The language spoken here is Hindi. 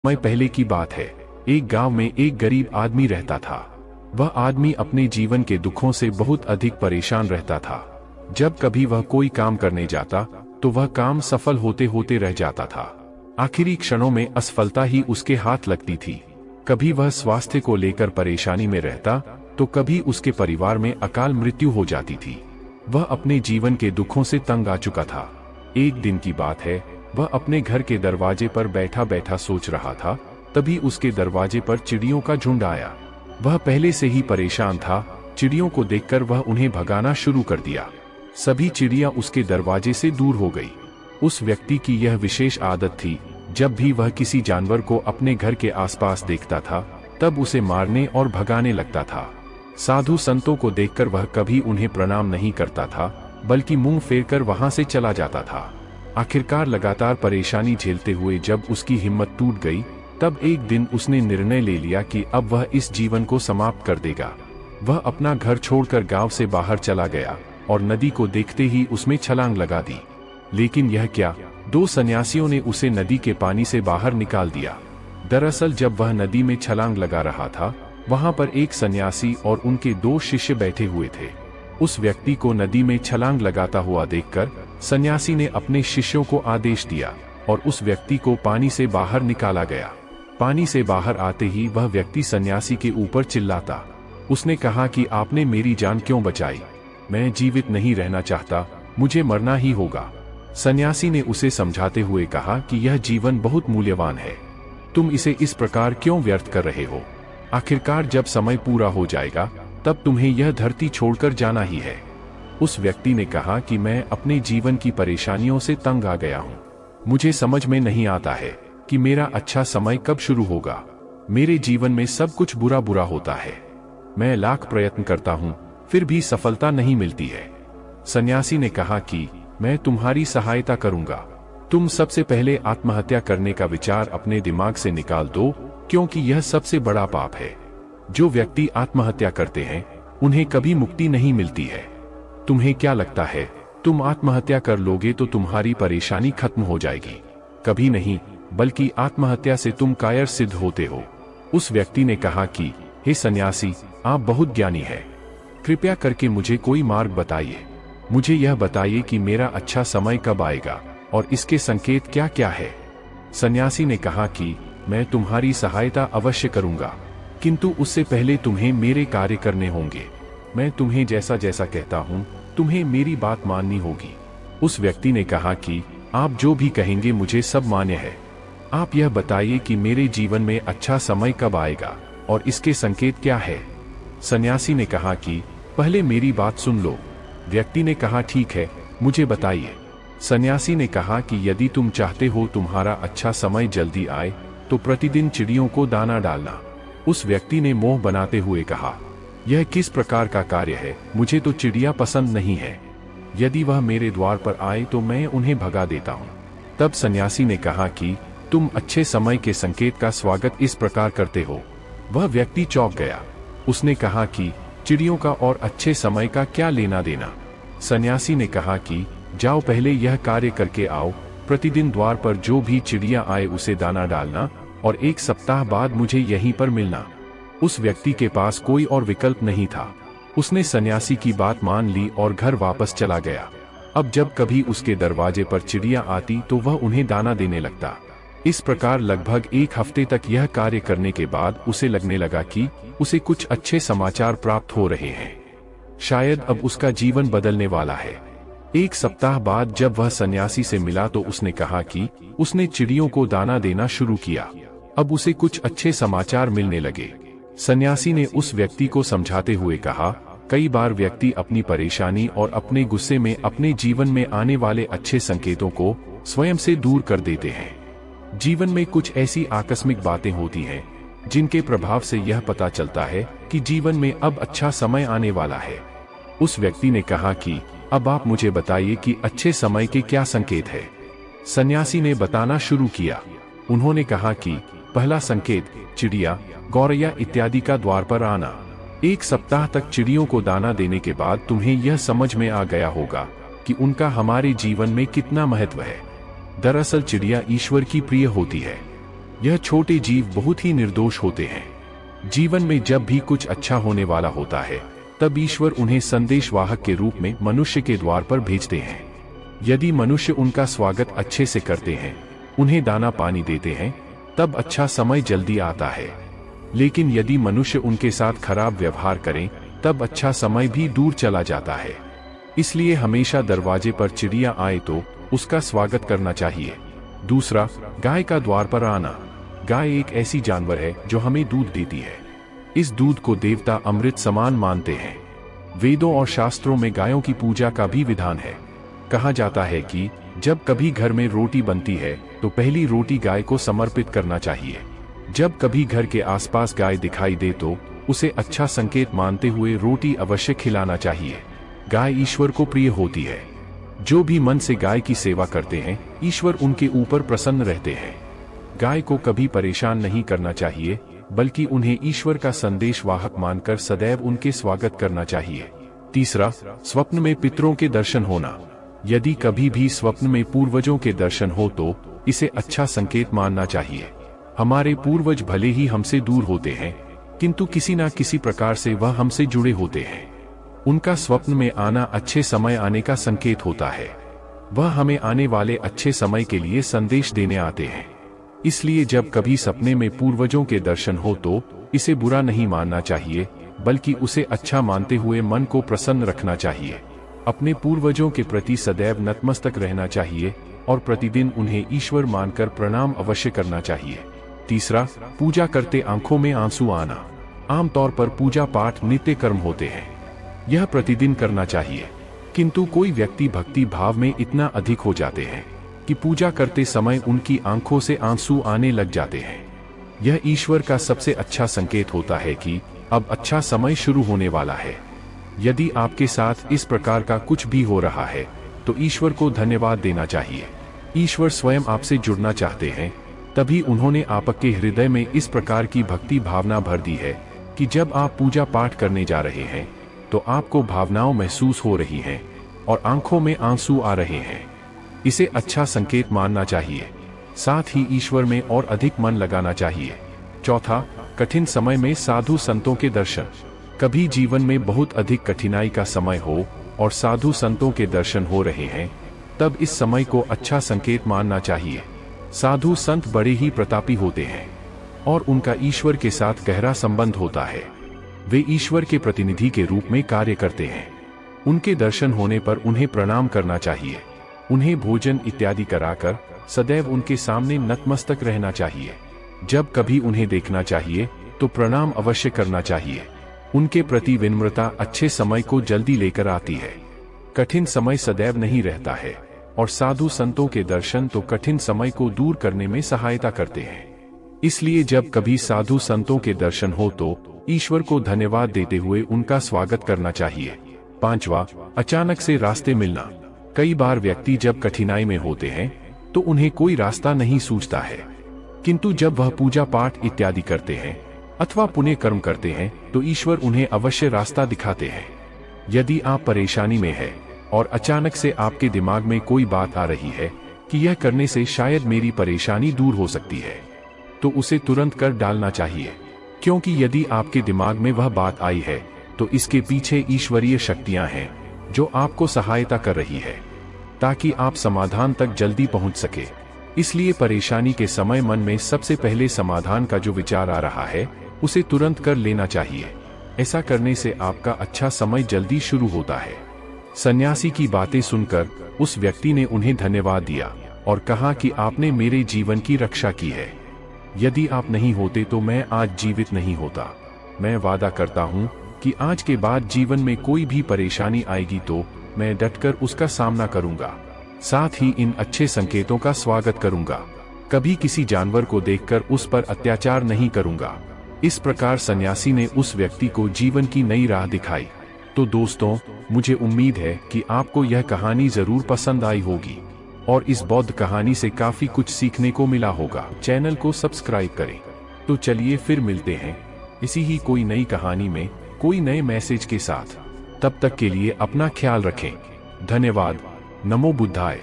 समय पहले की बात है। एक गांव में एक गरीब आदमी रहता था। वह आदमी अपने जीवन के दुखों से बहुत अधिक परेशान रहता था। जब कभी वह कोई काम करने जाता तो वह काम सफल होते होते रह जाता था। आखिरी क्षणों में असफलता ही उसके हाथ लगती थी। कभी वह स्वास्थ्य को लेकर परेशानी में रहता तो कभी उसके परिवार में अकाल मृत्यु हो जाती थी। वह अपने जीवन के दुखों से तंग आ चुका था। एक दिन की बात है, वह अपने घर के दरवाजे पर बैठा बैठा सोच रहा था। तभी उसके दरवाजे पर चिड़ियों का झुंड आया। वह पहले से ही परेशान था। चिड़ियों को देखकर वह उन्हें भगाना शुरू कर दिया। सभी चिड़िया उसके दरवाजे से दूर हो गई। उस व्यक्ति की यह विशेष आदत थी, जब भी वह किसी जानवर को अपने घर के आसपास देखता था तब उसे मारने और भगाने लगता था। साधु संतों को देखकर वह कभी उन्हें प्रणाम नहीं करता था, बल्कि मुंह फेरकर वहां से चला जाता था। आखिरकार लगातार परेशानी झेलते हुए जब उसकी हिम्मत टूट गई, तब एक दिन उसने निर्णय ले लिया कि अब वह इस जीवन को समाप्त कर देगा। वह अपना घर छोड़कर गांव से बाहर चला गया और नदी को देखते ही उसमें छलांग लगा दी। लेकिन यह क्या, दो सन्यासियों ने उसे नदी के पानी से बाहर निकाल दिया। दरअसल जब वह नदी में छलांग लगा रहा था, वहां पर एक सन्यासी और उनके दो शिष्य बैठे हुए थे। उस व्यक्ति को नदी में छलांग लगाता हुआ देखकर सन्यासी ने अपने शिष्यों को आदेश दिया और उस व्यक्ति को पानी से बाहर निकाला गया। पानी से बाहर आते ही वह व्यक्ति सन्यासी के ऊपर चिल्लाता। उसने कहा कि आपने मेरी जान क्यों बचाई? मैं जीवित नहीं रहना चाहता, मुझे मरना ही होगा। सन्यासी ने उसे समझाते हुए कहा कि यह जीवन बहुत मूल्यवान है, तुम इसे इस प्रकार क्यों व्यर्थ कर रहे हो? आखिरकार जब समय पूरा हो जाएगा तब तुम्हें यह धरती छोड़कर जाना ही है। उस व्यक्ति ने कहा कि मैं अपने जीवन की परेशानियों से तंग आ गया हूँ। मुझे समझ में नहीं आता है कि मेरा अच्छा समय कब शुरू होगा। मेरे जीवन में सब कुछ बुरा बुरा होता है। मैं लाख प्रयत्न करता हूँ, फिर भी सफलता नहीं मिलती है। सन्यासी ने कहा कि मैं तुम्हारी सहायता करूंगा। तुम सबसे पहले आत्महत्या करने का विचार अपने दिमाग से निकाल दो, क्योंकि यह सबसे बड़ा पाप है। जो व्यक्ति आत्महत्या करते हैं उन्हें कभी मुक्ति नहीं मिलती है। तुम्हें क्या लगता है, तुम आत्महत्या कर लोगे तो तुम्हारी परेशानी खत्म हो जाएगी? कभी नहीं, बल्कि आत्महत्या से तुम कायर सिद्ध होते हो। उस व्यक्ति ने कहा कि हे सन्यासी, आप बहुत ज्ञानी हैं। कृपया करके मुझे कोई मार्ग बताइए। मुझे यह बताइए कि मेरा अच्छा समय कब आएगा और इसके संकेत क्या क्या है। सन्यासी ने कहा कि मैं तुम्हारी सहायता अवश्य करूंगा, किंतु उससे पहले तुम्हें मेरे कार्य करने होंगे। मैं तुम्हें जैसा जैसा कहता हूँ तुम्हें मेरी बात माननी होगी। उस व्यक्ति ने कहा कि आप जो भी कहेंगे मुझे सब मान्य है। आप यह बताइए कि मेरे जीवन में अच्छा समय कब आएगा और इसके संकेत क्या है। सन्यासी ने कहा कि पहले मेरी बात सुन लो। व्यक्ति ने कहा ठीक है, मुझे बताइए। सन्यासी ने कहा कि यदि तुम चाहते हो तुम्हारा अच्छा समय जल्दी आए तो प्रतिदिन चिड़ियों को दाना डालना। उस व्यक्ति ने मोह बनाते हुए कहा, यह किस प्रकार का कार्य है? मुझे तो चिड़िया पसंद नहीं है। यदि वह मेरे द्वार पर आए तो मैं उन्हें भगा देता हूँ। तब सन्यासी ने कहा कि तुम अच्छे समय के संकेत का स्वागत इस प्रकार करते हो। वह व्यक्ति चौंक गया। उसने कहा कि चिड़ियों का और अच्छे समय का क्या लेना देना। सन्यासी ने कहा कि जाओ पहले यह कार्य करके आओ। प्रतिदिन द्वार पर जो भी चिड़िया आए उसे दाना डालना और 1 सप्ताह बाद मुझे यहीं पर मिलना। उस व्यक्ति के पास कोई और विकल्प नहीं था। उसने सन्यासी की बात मान ली और घर वापस चला गया। अब जब कभी उसके दरवाजे पर चिड़िया आती तो वह उन्हें दाना देने लगता। इस प्रकार लगभग 1 हफ्ते तक यह कार्य करने के बाद उसे लगने लगा कि उसे कुछ अच्छे समाचार प्राप्त हो रहे हैं। शायद अब उसका जीवन बदलने वाला है। 1 सप्ताह बाद जब वह सन्यासी से मिला तो उसने कहा कि उसने चिड़ियों को दाना देना शुरू किया। अब उसे कुछ अच्छे समाचार मिलने लगे। सन्यासी ने उस व्यक्ति को समझाते हुए कहा, कई बार व्यक्ति अपनी परेशानी और अपने गुस्से में अपने जीवन में आने वाले अच्छे संकेतों को स्वयं से दूर कर देते हैं। जीवन में कुछ ऐसी आकस्मिक बातें होती हैं जिनके प्रभाव से यह पता चलता है कि जीवन में अब अच्छा समय आने वाला है। उस व्यक्ति ने कहा कि अब आप मुझे बताइए कि अच्छे समय के क्या संकेत है। सन्यासी ने बताना शुरू किया। उन्होंने कहा कि पहला संकेत, चिड़िया, गौरैया इत्यादि का द्वार पर आना। 1 सप्ताह तक चिड़ियों को दाना देने के बाद तुम्हें यह समझ में आ गया होगा कि उनका हमारे जीवन में कितना महत्व है। दरअसल चिड़िया ईश्वर की प्रिय होती है। यह छोटे जीव बहुत ही निर्दोष होते हैं। जीवन में जब भी कुछ अच्छा होने वाला होता है, तब ईश्वर उन्हें संदेशवाहक के रूप में मनुष्य के द्वार पर भेजते हैं। यदि मनुष्य उनका स्वागत अच्छे से करते हैं, उन्हें दाना पानी देते हैं, तब अच्छा समय जल्दी आता है। लेकिन यदि मनुष्य उनके साथ खराब व्यवहार करें, तब अच्छा समय भी दूर चला जाता है। इसलिए हमेशा दरवाजे पर चिड़िया आए तो उसका स्वागत करना चाहिए। दूसरा, गाय का द्वार पर आना। गाय एक ऐसी जानवर है जो हमें दूध देती है। इस दूध को देवता अमृत समान मानते हैं। वेदों और शास्त्रों में गायों की पूजा का भी विधान है। कहा जाता है कि जब कभी घर में रोटी बनती है तो पहली रोटी गाय को समर्पित करना चाहिए। जब कभी घर के आसपास गाय दिखाई दे तो उसे अच्छा संकेत मानते हुए रोटी अवश्य खिलाना चाहिए। गाय ईश्वर को प्रिय होती है। जो भी मन से गाय की सेवा करते हैं, ईश्वर उनके ऊपर प्रसन्न रहते हैं। गाय को कभी परेशान नहीं करना चाहिए, बल्कि उन्हें ईश्वर का संदेशवाहक मानकर सदैव उनके स्वागत करना चाहिए। तीसरा, स्वप्न में पितरों के दर्शन होना। यदि कभी भी स्वप्न में पूर्वजों के दर्शन हो तो इसे अच्छा संकेत मानना चाहिए। हमारे पूर्वज भले ही हमसे दूर होते हैं, किंतु किसी न किसी प्रकार से वह हमसे जुड़े होते हैं। उनका स्वप्न में आना अच्छे समय आने का संकेत होता है। वह हमें आने वाले अच्छे समय के लिए संदेश देने आते हैं। इसलिए जब कभी सपने में पूर्वजों के दर्शन हो तो इसे बुरा नहीं मानना चाहिए, बल्कि उसे अच्छा मानते हुए मन को प्रसन्न रखना चाहिए। अपने पूर्वजों के प्रति सदैव नतमस्तक रहना चाहिए और प्रतिदिन उन्हें ईश्वर मानकर प्रणाम अवश्य करना चाहिए। तीसरा, पूजा करते आंखों में आंसू आना। आमतौर पर पूजा पाठ नित्य कर्म होते हैं। यह प्रतिदिन करना चाहिए, किंतु कोई व्यक्ति भक्ति भाव में इतना अधिक हो जाते हैं कि पूजा करते समय उनकी आंखों से आंसू आने लग जाते हैं। यह ईश्वर का सबसे अच्छा संकेत होता है कि अब अच्छा समय शुरू होने वाला है। यदि आपके साथ इस प्रकार का कुछ भी हो रहा है तो ईश्वर को धन्यवाद देना चाहिए। ईश्वर स्वयं आपसे जुड़ना चाहते हैं, तभी उन्होंने आपके हृदय में इस प्रकार की भक्ति भावना भर दी है कि जब आप पूजा पाठ करने जा रहे हैं तो आपको भावनाओं महसूस हो रही हैं और आंखों में आंसू आ रहे हैं। इसे अच्छा संकेत मानना चाहिए। साथ ही ईश्वर में और अधिक मन लगाना चाहिए। चौथा, कठिन समय में साधु संतों के दर्शन। कभी जीवन में बहुत अधिक कठिनाई का समय हो और साधु संतों के दर्शन हो रहे हैं, तब इस समय को अच्छा संकेत मानना चाहिए। साधु संत बड़े ही प्रतापी होते हैं और उनका ईश्वर के साथ गहरा संबंध होता है। वे ईश्वर के प्रतिनिधि के रूप में कार्य करते हैं। उनके दर्शन होने पर उन्हें प्रणाम करना चाहिए। उन्हें भोजन इत्यादि कराकर सदैव उनके सामने नतमस्तक रहना चाहिए। जब कभी उन्हें देखना चाहिए तो प्रणाम अवश्य करना चाहिए। उनके प्रति विनम्रता अच्छे समय को जल्दी लेकर आती है। कठिन समय सदैव नहीं रहता है और साधु संतों के दर्शन तो कठिन समय को दूर करने में सहायता करते हैं। इसलिए जब कभी साधु संतों के दर्शन हो तो ईश्वर को धन्यवाद देते हुए उनका स्वागत करना चाहिए। पांचवा, अचानक से रास्ते मिलना। कई बार व्यक्ति जब कठिनाई में होते हैं तो उन्हें कोई रास्ता नहीं सूझता है, किंतु जब वह पूजा पाठ इत्यादि करते हैं अथवा पुण्य कर्म करते हैं तो ईश्वर उन्हें अवश्य रास्ता दिखाते हैं। यदि आप परेशानी में हैं और अचानक से आपके दिमाग में कोई बात आ रही है कि यह करने से शायद मेरी परेशानी दूर हो सकती है, तो उसे तुरंत कर डालना चाहिए, क्योंकि यदि आपके दिमाग में वह बात आई है तो इसके पीछे ईश्वरीय शक्तियां हैं जो आपको सहायता कर रही है ताकि आप समाधान तक जल्दी पहुंच सके। इसलिए परेशानी के समय मन में सबसे पहले समाधान का जो विचार आ रहा है उसे तुरंत कर लेना चाहिए। ऐसा करने से आपका अच्छा समय जल्दी शुरू होता है। सन्यासी की बातें सुनकर उस व्यक्ति ने उन्हें धन्यवाद दिया और कहा कि आपने मेरे जीवन की रक्षा की है। यदि आप नहीं होते तो मैं आज जीवित नहीं होता। मैं वादा करता हूँ कि आज के बाद जीवन में कोई भी परेशानी आएगी तो मैं डटकर उसका सामना करूंगा। साथ ही इन अच्छे संकेतों का स्वागत करूंगा। कभी किसी जानवर को देखकर उस पर अत्याचार नहीं करूंगा। इस प्रकार सन्यासी ने उस व्यक्ति को जीवन की नई राह दिखाई। तो दोस्तों, मुझे उम्मीद है कि आपको यह कहानी जरूर पसंद आई होगी और इस बौद्ध कहानी से काफी कुछ सीखने को मिला होगा। चैनल को सब्सक्राइब करें। तो चलिए फिर मिलते हैं इसी ही कोई नई कहानी में कोई नए मैसेज के साथ। तब तक के लिए अपना ख्याल रखें। धन्यवाद। नमो बुद्धाय।